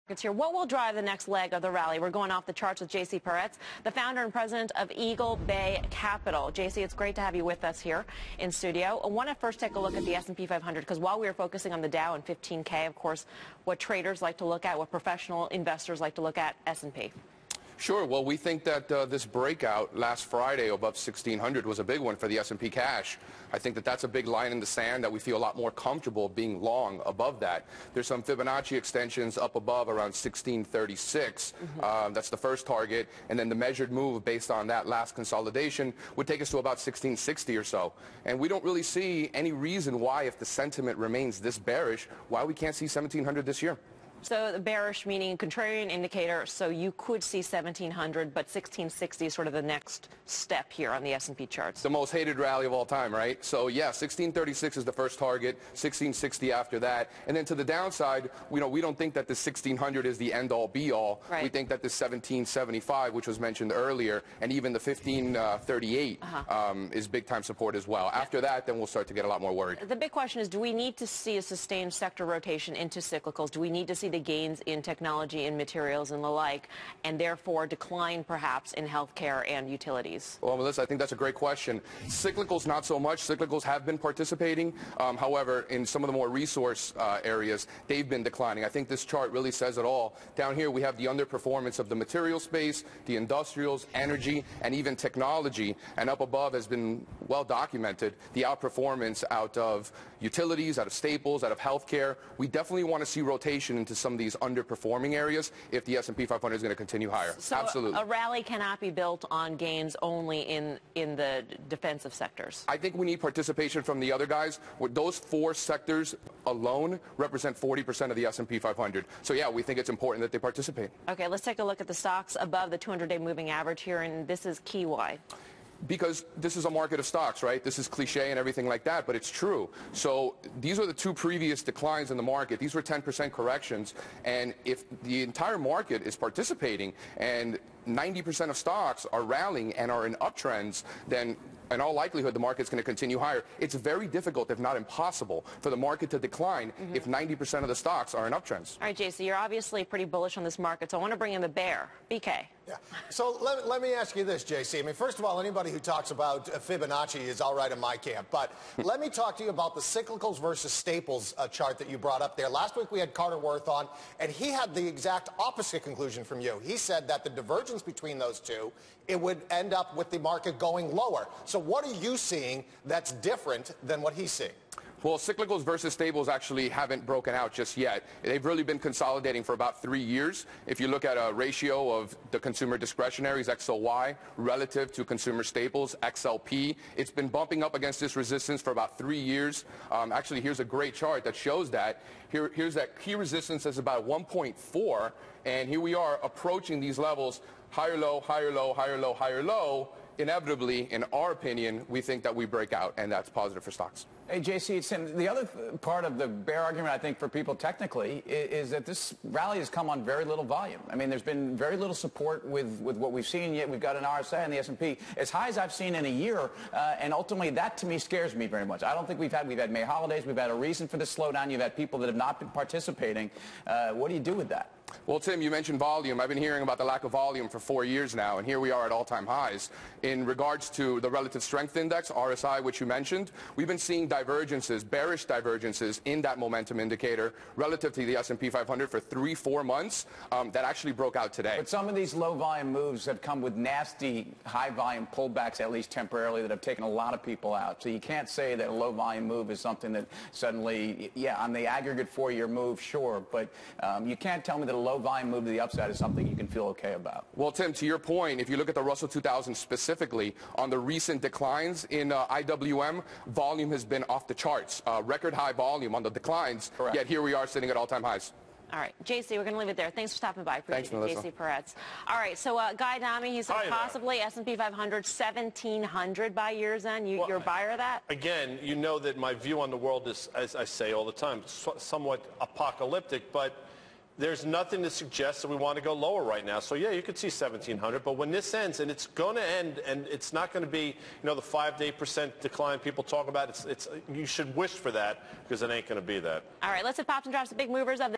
It's here. What will drive the next leg of the rally? We're going off the charts with JC Parets, the founder and president of Eagle Bay Capital. JC, it's great to have you with us here in studio. I want to first take a look at the S&P 500 because while we were focusing on the Dow and 15K, of course, what traders like to look at, what professional investors like to look at, S&P. Sure. Well, we think that this breakout last Friday above 1,600 was a big one for the S&P Cash. I think that that's a big line in the sand that we feel a lot more comfortable being long above that. There's some Fibonacci extensions up above around 1636. That's the first target. And then the measured move based on that last consolidation would take us to about 1660 or so. And we don't really see any reason why, if the sentiment remains this bearish, why we can't see 1,700 this year. So the bearish meaning contrarian indicator, so you could see 1,700, but 1,660 is sort of the next step here on the S&P charts. The most hated rally of all time, right? So yeah, 1636 is the first target, 1660 after that. And then to the downside, we don't think that the 1,600 is the end-all be-all. Right. We think that the 1775, which was mentioned earlier, and even the 1538 is big-time support as well. Yeah. After that, then we'll start to get a lot more worried. The big question is, do we need to see a sustained sector rotation into cyclicals? Do we need to see the gains in technology and materials and the like, and therefore decline perhaps in healthcare and utilities? Well, Melissa, I think that's a great question. Cyclicals, not so much. Cyclicals have been participating. However, in some of the more resource areas, they've been declining. I think this chart really says it all. Down here, we have the underperformance of the material space, the industrials, energy, and even technology. And up above has been well documented, the outperformance out of utilities, out of staples, out of healthcare. We definitely want to see rotation into some of these underperforming areas if the S&P 500 is going to continue higher. So absolutely. A rally cannot be built on gains only in the defensive sectors. I think we need participation from the other guys. Those four sectors alone represent 40% of the S&P 500. So yeah, we think it's important that they participate. Okay, let's take a look at the stocks above the 200-day moving average here, and this is key. Why? Because this is a market of stocks, right? This is cliche and everything like that, but it's true. So these are the two previous declines in the market. These were 10% corrections. And if the entire market is participating and 90% of stocks are rallying and are in uptrends, then in all likelihood, the market's going to continue higher. It's very difficult, if not impossible, for the market to decline if 90% of the stocks are in uptrends. All right, JC, you're obviously pretty bullish on this market, so I want to bring in the bear, BK. Yeah. So let me ask you this, JC. I mean, first of all, anybody who talks about Fibonacci is all right in my camp. But let me talk to you about the cyclicals versus staples chart that you brought up there. Last week we had Carter Worth on, and he had the exact opposite conclusion from you. He said that the divergence between those two, it would end up with the market going lower. So what are you seeing that's different than what he's seeing? Well, cyclicals versus staples actually haven't broken out just yet. They've really been consolidating for about 3 years. If you look at a ratio of the consumer discretionaries, XLY, relative to consumer staples, XLP, it's been bumping up against this resistance for about 3 years. Actually, here's a great chart that shows that. Here's that key resistance that's about 1.4, and here we are approaching these levels, higher low, higher low, higher low, higher low. Inevitably, in our opinion, we think that we break out, and that's positive for stocks. Hey, JC, the other part of the bear argument, I think, for people technically is that this rally has come on very little volume. I mean, there's been very little support with what we've seen, yet we've got an RSI and the S&P as high as I've seen in a year, and ultimately that, to me, scares me very much. I don't think we've had May holidays, we've had a reason for this slowdown, you've had people that have not been participating. What do you do with that? Well, Tim, you mentioned volume. I've been hearing about the lack of volume for 4 years now, and here we are at all-time highs. In regards to the relative strength index, RSI, which you mentioned, we've been seeing divergences, bearish divergences in that momentum indicator relative to the S&P 500 for 3-4 months. That actually broke out today. But some of these low-volume moves have come with nasty high-volume pullbacks, at least temporarily, that have taken a lot of people out. So you can't say that a low-volume move is something that suddenly, yeah, on the aggregate 4-year move, sure, but you can't tell me that a low-volume move to the upside is something you can feel okay about. Well, Tim, to your point, if you look at the Russell 2000 specifically, on the recent declines in IWM, volume has been off the charts. Record high volume on the declines, correct. Yet here we are sitting at all-time highs. All right, JC, we're going to leave it there. Thanks for stopping by. Appreciate Thanks, it, JC Parets. All right, so Guy Dami, he said possibly S&P 500, 1,700 by year's end. You're a buyer of that? Again, you know that my view on the world is, as I say all the time, somewhat apocalyptic, but there's nothing to suggest that we want to go lower right now. So, yeah, you could see 1,700. But when this ends, and it's going to end, and it's not going to be, the 5 to 8% decline people talk about, you should wish for that because it ain't going to be that. All right, let's hit pops and drops, the big movers of the